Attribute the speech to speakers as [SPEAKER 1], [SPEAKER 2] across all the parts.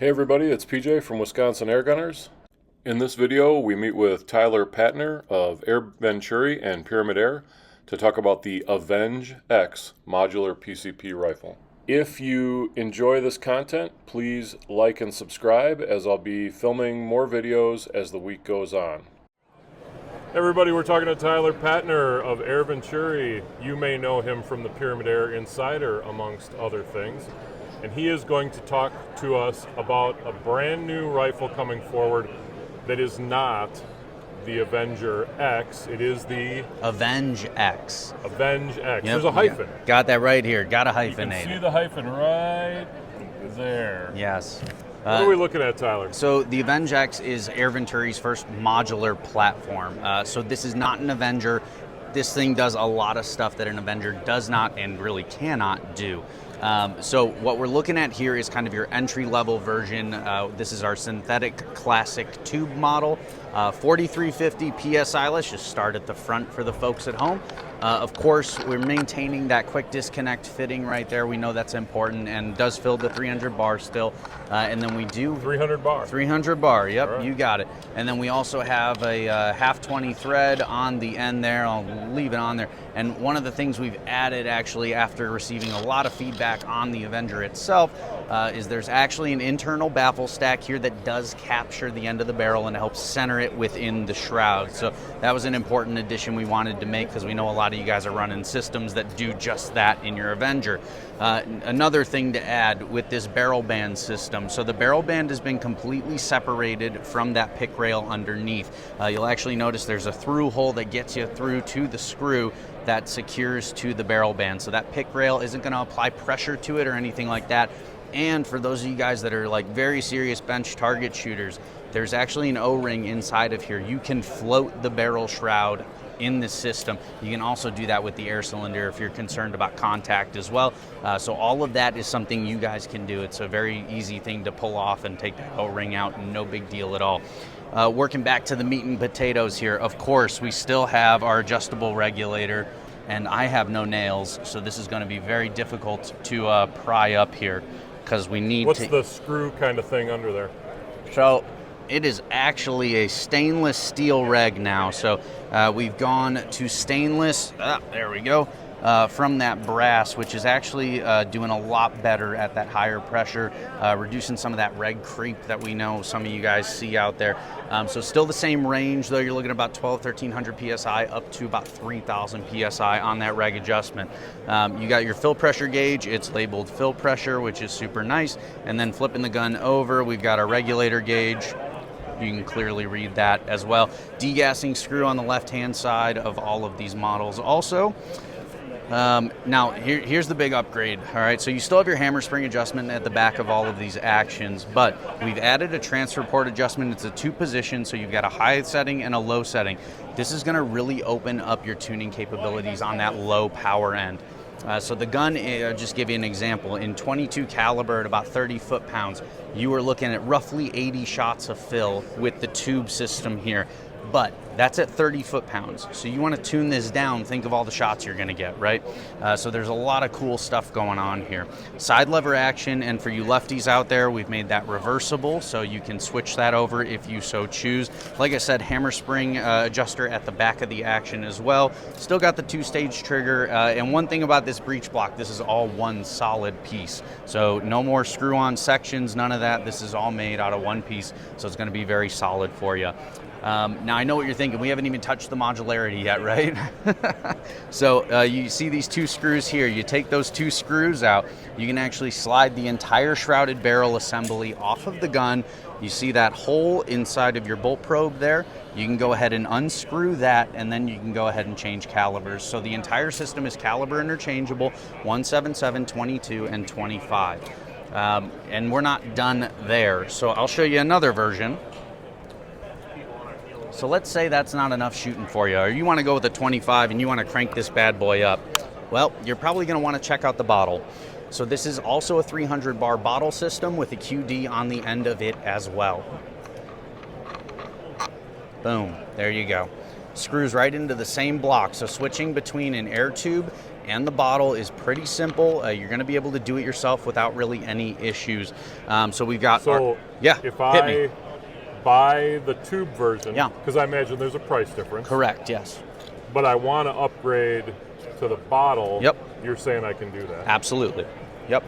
[SPEAKER 1] Hey everybody, it's PJ from Wisconsin Air Gunners. In this video, we meet with Tyler Patner of AirVenturi and Pyramid Air to talk about the Avenge-X Modular PCP rifle. If you enjoy this content, please like and subscribe, as I'll be filming more videos as the week goes on. Everybody, we're talking to Tyler Patner of AirVenturi. You may know him from the Pyramid Air Insider, amongst other things. And he is going to talk to us about a brand new rifle coming forward that is not the Avenger-X. It is the
[SPEAKER 2] Avenge-X.
[SPEAKER 1] Avenge-X.
[SPEAKER 2] Yep,
[SPEAKER 1] There's a hyphen.
[SPEAKER 2] Got that right here. Got to
[SPEAKER 1] You can
[SPEAKER 2] hyphenate
[SPEAKER 1] see
[SPEAKER 2] it.
[SPEAKER 1] the hyphen right there.
[SPEAKER 2] Yes.
[SPEAKER 1] What are we looking at, Tyler?
[SPEAKER 2] So the Avenge-X is AirVenturi's first modular platform. So this is not an Avenger. This thing does a lot of stuff that an Avenger does not and really cannot do. So what we're looking at here is kind of your entry-level version. This is our synthetic classic tube model, 4350 PSI. Let's just start at the front for the folks at home. Of course, we're maintaining that quick disconnect fitting right there. We know that's important and does fill the 300 bar still. And then we do
[SPEAKER 1] 300 bar.
[SPEAKER 2] 300 bar, yep,
[SPEAKER 1] Right.
[SPEAKER 2] You got it. And then we also have a half 20 thread on the end there. I'll leave it on there. And one of the things we've added actually after receiving a lot of feedback on the Avenger itself is there's actually an internal baffle stack here that does capture the end of the barrel and helps center it within the shroud. So that was an important addition we wanted to make because we know a lot of you guys are running systems that do just that in your Avenger. Another thing to add with this barrel band system, so the barrel band has been completely separated from that pick rail underneath. You'll actually notice there's a through hole that gets you through to the screw that secures to the barrel band. So that pick rail isn't going to apply pressure to it or anything like that. And for those of you guys that are like very serious bench target shooters, there's actually an O-ring inside of here. You can float the barrel shroud in the system. You can also do that with the air cylinder if you're concerned about contact as well. So all of that is something you guys can do. It's a very easy thing to pull off and take that O-ring out, and no big deal at all. Working back to the meat and potatoes here, of course, we still have our adjustable regulator, and I have no nails, so this is going to be very difficult to pry up here because we need
[SPEAKER 1] What's the screw kind of thing under there?
[SPEAKER 2] So it is actually a stainless steel reg now. So we've gone to stainless, there we go, from that brass, which is actually doing a lot better at that higher pressure, reducing some of that reg creep that we know some of you guys see out there. So still the same range, though. You're looking at about 1,200 PSI up to about 3,000 PSI on that reg adjustment. You got your fill pressure gauge. It's labeled fill pressure, which is super nice. And then flipping the gun over, we've got our regulator gauge. You can clearly read that as well. Degassing screw on the left-hand side of all of these models also. Now, here's the big upgrade, all right? So you still have your hammer spring adjustment at the back of all of these actions, but we've added a transfer port adjustment. It's a two-position, so you've got a high setting and a low setting. This is gonna really open up your tuning capabilities on that low power end. So the gun, I'll just give you an example. In 22 caliber at about 30 foot-pounds, you are looking at roughly 80 shots of fill with the tube system here. But that's at 30 foot-pounds. So you want to tune this down, think of all the shots you're going to get, right? So there's a lot of cool stuff going on here. Side lever action, and for you lefties out there, we've made that reversible, so you can switch that over if you so choose. Like I said, hammer spring adjuster at the back of the action as well. Still got the two-stage trigger, and one thing about this breech block, this is all one solid piece. So no more screw-on sections, none of that. This is all made out of one piece, so it's going to be very solid for you. Now I know what you're thinking, we haven't even touched the modularity yet, right? So you see these two screws here, you take those two screws out, you can actually slide the entire shrouded barrel assembly off of the gun. You see that hole inside of your bolt probe there? You can go ahead and unscrew that, and then you can go ahead and change calibers. So the entire system is caliber interchangeable, 177, 22, and 25. And we're not done there. So I'll show you another version. So let's say that's not enough shooting for you, or you want to go with a 25 and you want to crank this bad boy up. Well, you're probably going to want to check out the bottle. So this is also a 300 bar bottle system with a QD on the end of it as well. Boom, there you go. Screws right into the same block. So switching between an air tube and the bottle is pretty simple. You're going to be able to do it yourself without really any issues. So we've got
[SPEAKER 1] if I buy the tube version, because I imagine there's a price difference.
[SPEAKER 2] Correct, yes.
[SPEAKER 1] But I want to upgrade to the bottle.
[SPEAKER 2] Yep.
[SPEAKER 1] You're saying I can do that?
[SPEAKER 2] Absolutely. Yep.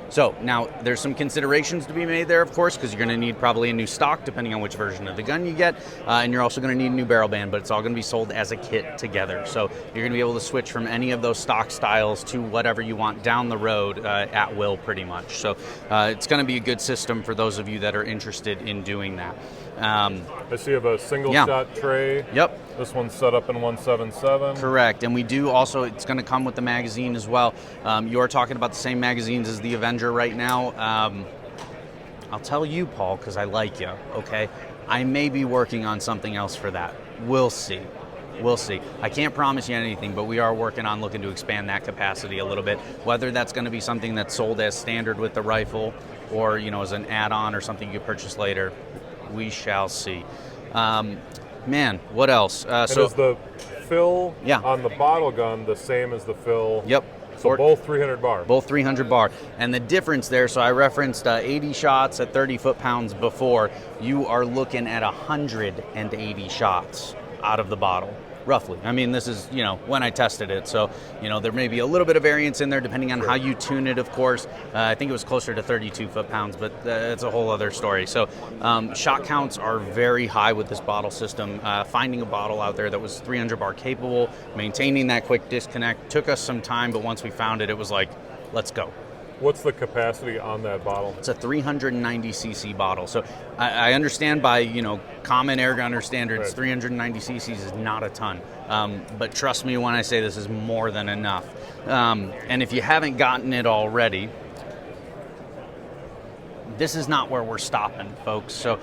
[SPEAKER 2] So now there's some considerations to be made there, of course, because you're going to need probably a new stock depending on which version of the gun you get, and you're also going to need a new barrel band, but it's all going to be sold as a kit together. So you're going to be able to switch from any of those stock styles to whatever you want down the road at will, pretty much. So it's going to be a good system for those of you that are interested in doing that.
[SPEAKER 1] I see you have a single shot tray.
[SPEAKER 2] Yep.
[SPEAKER 1] This one's set up in 177.
[SPEAKER 2] Correct, and we do also, it's going to come with the magazine as well. You're talking about the same magazines as the Avenger right now. I'll tell you, Paul, because I like you, okay? I may be working on something else for that. We'll see. We'll see. I can't promise you anything, but we are working on looking to expand that capacity a little bit. Whether that's going to be something that's sold as standard with the rifle or, as an add-on or something you purchase later, we shall see. Man, what else?
[SPEAKER 1] And is the fill on the bottle gun the same as the fill?
[SPEAKER 2] Yep.
[SPEAKER 1] So both 300 bar?
[SPEAKER 2] Both 300 bar. And the difference there, so I referenced 80 shots at 30 foot-pounds before. You are looking at 180 shots out of the bottle, roughly. I mean, this is, when I tested it. So, there may be a little bit of variance in there depending on how you tune it, of course. I think it was closer to 32 foot-pounds, but it's a whole other story. So shot counts are very high with this bottle system. Finding a bottle out there that was 300 bar capable, maintaining that quick disconnect, took us some time, but once we found it, it was like, let's go.
[SPEAKER 1] What's the capacity on that bottle?
[SPEAKER 2] It's a 390 cc bottle. So I understand by common air gunner standards, 390 cc's is not a ton. But trust me when I say this is more than enough. And if you haven't gotten it already, this is not where we're stopping, folks. So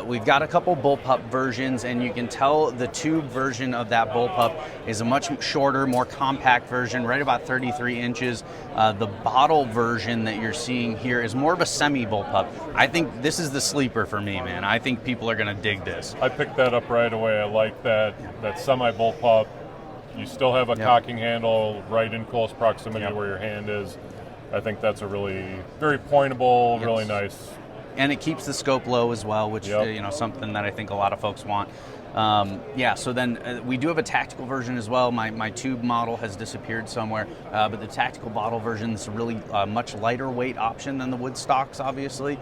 [SPEAKER 2] we've got a couple bullpup versions, and you can tell the tube version of that bullpup is a much shorter, more compact version, right about 33 inches. The bottle version that you're seeing here is more of a semi-bullpup. I think this is the sleeper for me, man. I think people are going to dig this.
[SPEAKER 1] I picked that up right away. I like that semi-bullpup. You still have a cocking handle right in close proximity where your hand is. I think that's a really very pointable, really nice.
[SPEAKER 2] And it keeps the scope low as well, which something that I think a lot of folks want. So then we do have a tactical version as well. My tube model has disappeared somewhere, but the tactical bottle version is a really much lighter weight option than the wood stocks, obviously.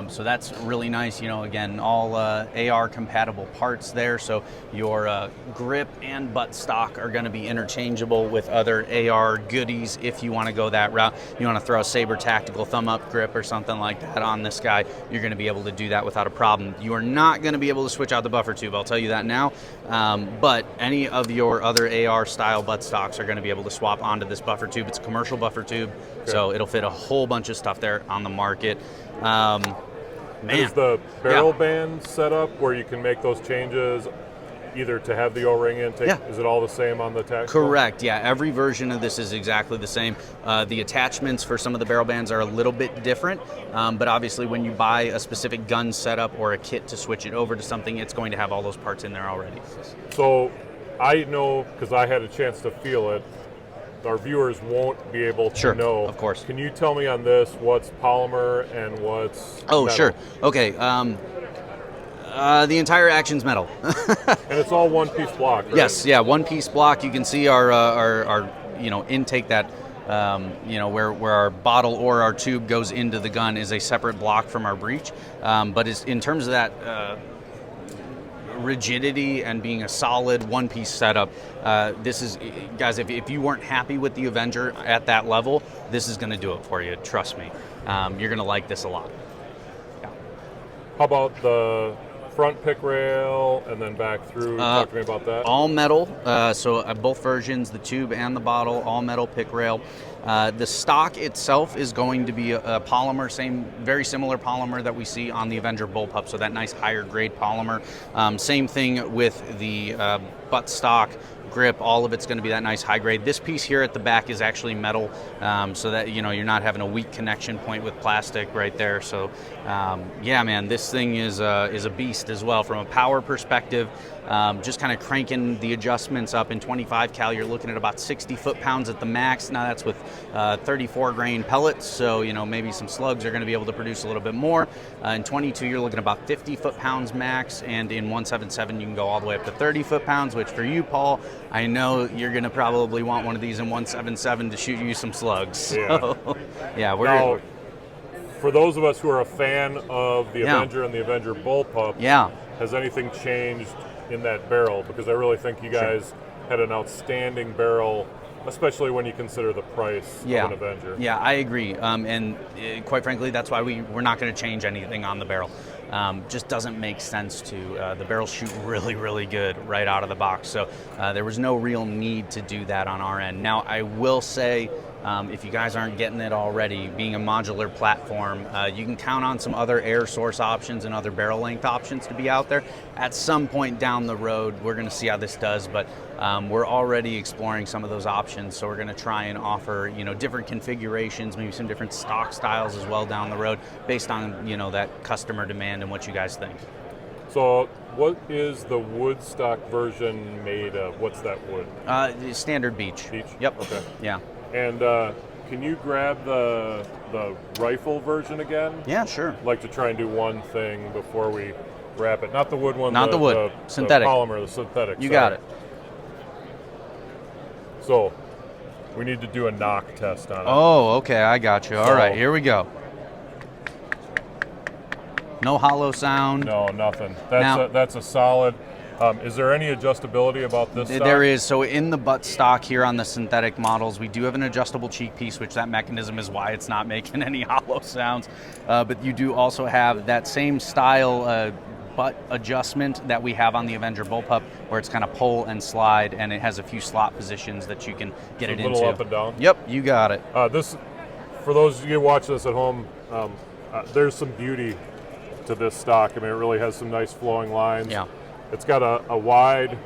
[SPEAKER 2] So that's really nice. Again, all AR compatible parts there. So your grip and butt stock are going to be interchangeable with other AR goodies if you want to go that route. You want to throw a Saber tactical thumb up grip or something like that on this guy, you're going to be able to do that without a problem. You are not going to be able to switch out the buffer tube, I'll tell you that now. But any of your other AR style butt stocks are going to be able to swap onto this buffer tube. It's a commercial buffer tube, so it'll fit a whole bunch of stuff there on the market.
[SPEAKER 1] Is the barrel band set up where you can make those changes either to have the O-ring intake? Is it all the same on the tactical?
[SPEAKER 2] Correct, every version of this is exactly the same. The attachments for some of the barrel bands are a little bit different, but obviously when you buy a specific gun setup or a kit to switch it over to something, it's going to have all those parts in there already.
[SPEAKER 1] So I know, because I had a chance to feel it, our viewers won't be able to know.
[SPEAKER 2] Of course.
[SPEAKER 1] Can you tell me on this what's polymer and what's metal?
[SPEAKER 2] Sure. Okay. The entire action's metal.
[SPEAKER 1] And it's all one-piece block, right?
[SPEAKER 2] Yes, one-piece block. You can see our intake that where our bottle or our tube goes into the gun is a separate block from our breech. But in terms of that rigidity and being a solid one-piece setup, this is, guys, if you weren't happy with the Avenger at that level, this is going to do it for you. Trust me. You're going to like this a lot.
[SPEAKER 1] How about the front pick rail and then back through? Talk to me about that.
[SPEAKER 2] All metal, so both versions, the tube and the bottle, all metal pick rail. The stock itself is going to be a polymer, very similar polymer that we see on the Avenger bullpup, so that nice higher grade polymer. Same thing with the butt stock. grip, all of it's going to be that nice high grade. This piece here at the back is actually metal, so that you're not having a weak connection point with plastic right there. So yeah, man, this thing is a beast as well from a power perspective. Just kind of cranking the adjustments up in 25 cal, you're looking at about 60 foot-pounds at the max. Now that's with 34 grain pellets, so maybe some slugs are going to be able to produce a little bit more. In 22, you're looking at about 50 foot-pounds max, and in 177, you can go all the way up to 30 foot-pounds. Which for you, Paul, I know you're going to probably want one of these in 177 to shoot you some slugs.
[SPEAKER 1] Yeah.
[SPEAKER 2] So, yeah.
[SPEAKER 1] Now, for those of us who are a fan of the Avenger and the Avenger bullpup, has anything changed in that barrel? Because I really think you guys had an outstanding barrel, especially when you consider the price of an Avenger. Yeah,
[SPEAKER 2] I agree. And quite frankly, that's why we're not going to change anything on the barrel. Just doesn't make sense to. The barrels shoot really, really good right out of the box. So there was no real need to do that on our end. Now, I will say, if you guys aren't getting it already, being a modular platform, you can count on some other air source options and other barrel length options to be out there. At some point down the road, we're going to see how this does, but we're already exploring some of those options. So we're going to try and offer, different configurations, maybe some different stock styles as well down the road, based on that customer demand and what you guys think.
[SPEAKER 1] So what is the wood stock version made of? What's that wood?
[SPEAKER 2] Standard beech.
[SPEAKER 1] Beech?
[SPEAKER 2] Yep.
[SPEAKER 1] Okay.
[SPEAKER 2] Yeah.
[SPEAKER 1] And can you grab the rifle version again?
[SPEAKER 2] Yeah, sure.
[SPEAKER 1] I'd like to try and do one thing before we wrap it. Not the wood one.
[SPEAKER 2] Not the wood. Synthetic.
[SPEAKER 1] The polymer, the synthetic.
[SPEAKER 2] You got it.
[SPEAKER 1] So we need to do a knock test on it.
[SPEAKER 2] Oh, okay. I got you. All right, here we go. No hollow sound.
[SPEAKER 1] No, nothing. That's a solid. Is there any adjustability about this stock?
[SPEAKER 2] There is. So in the butt stock here on the synthetic models, we do have an adjustable cheek piece, which that mechanism is why it's not making any hollow sounds. But you do also have that same style butt adjustment that we have on the Avenger bullpup, where it's kind of pull and slide, and it has a few slot positions that you can get it into. A
[SPEAKER 1] little up and down?
[SPEAKER 2] Yep, you got it.
[SPEAKER 1] For those of you watching this at home, there's some beauty to this stock. I mean, it really has some nice flowing lines.
[SPEAKER 2] Yeah.
[SPEAKER 1] It's got a wide,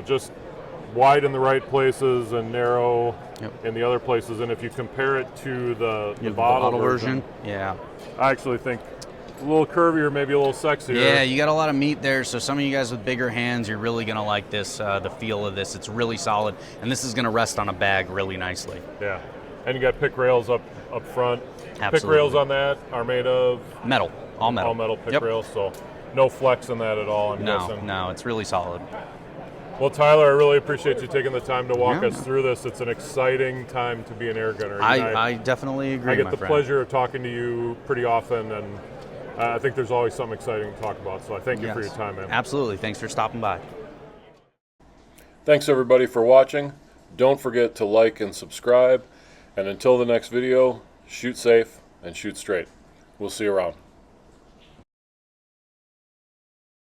[SPEAKER 1] just wide in the right places and narrow in the other places. And if you compare it to the bottle version, I actually think a little curvier, maybe a little sexier.
[SPEAKER 2] Yeah, you got a lot of meat there. So some of you guys with bigger hands, you're really going to like this, the feel of this. It's really solid. And this is going to rest on a bag really nicely.
[SPEAKER 1] Yeah. And you got pick rails up front.
[SPEAKER 2] Absolutely.
[SPEAKER 1] Pick rails on that are made of?
[SPEAKER 2] Metal. All metal.
[SPEAKER 1] All metal pick rails, so no flex in that at all, I'm guessing.
[SPEAKER 2] No, it's really solid.
[SPEAKER 1] Well, Tyler, I really appreciate you taking the time to walk us through this. It's an exciting time to be an air gunner.
[SPEAKER 2] I definitely agree,
[SPEAKER 1] I get the pleasure of talking to you pretty often, and I think there's always something exciting to talk about, so I thank you for your time, man.
[SPEAKER 2] Absolutely. Thanks for stopping by.
[SPEAKER 1] Thanks, everybody, for watching. Don't forget to like and subscribe, and until the next video, shoot safe and shoot straight. We'll see you around.